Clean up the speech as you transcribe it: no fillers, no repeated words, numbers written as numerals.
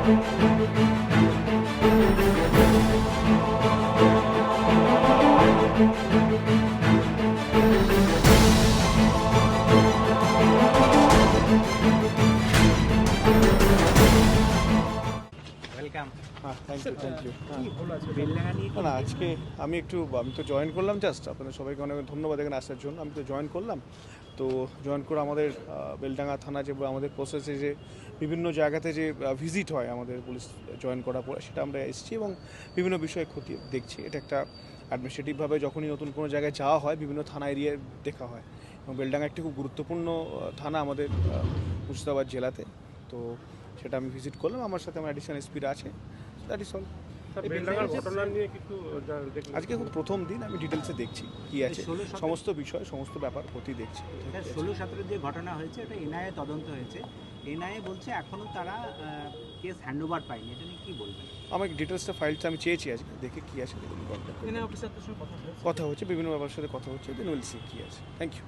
Welcome. Thank you. Beldanga নিয়ে আজকে আমি তো জয়েন করলাম, জাস্ট আপনাদের সবাইকে অনেক ধন্যবাদ এখানে আসার জন্য। আমি তো জয়েন করলাম, তো জয়েন করে আমাদের বেলডাঙ্গা থানা যে আমাদের প্রসেসে যে বিভিন্ন জায়গাতে যে ভিজিট হয় আমাদের পুলিশ জয়েন করার পরে, সেটা আমরা এসেছি এবং বিভিন্ন বিষয়ে খতিয়ে দেখছি। এটা একটা অ্যাডমিনিস্ট্রেটিভভাবে যখনই নতুন কোনো জায়গায় যাওয়া হয়, বিভিন্ন থানা এরিয়ায় দেখা হয়, এবং বেলডাঙ্গা একটি খুব গুরুত্বপূর্ণ থানা আমাদের মুর্শিদাবাদ জেলাতে। তো সেটা আমি ভিজিট করলাম, আমার সাথে আমার অ্যাডিশনাল এসপিরা আছে। That is all. আজকে খুব প্রথম দিন, আমি ডিটেলসে দেখছি কি আছে, সমস্ত বিষয় সমস্ত ব্যাপার প্রতি দেখছি। 16-17 যে ঘটনা হয়েছে এটা এনআইএ তদন্ত হয়েছে, এনআইএ বলছে এখনও তারা কেস হ্যান্ডওভার পায়নি, এটা নিয়ে কী বলবেন? আমার ডিটেলসটা ফাইলটা আমি চেয়েছি, আজকে দেখে কী আছে দেখুন। কথা হচ্ছে, বিভিন্ন ব্যাপারের সাথে কথা হচ্ছে, দেন উইল সি কী আছে। Thank you.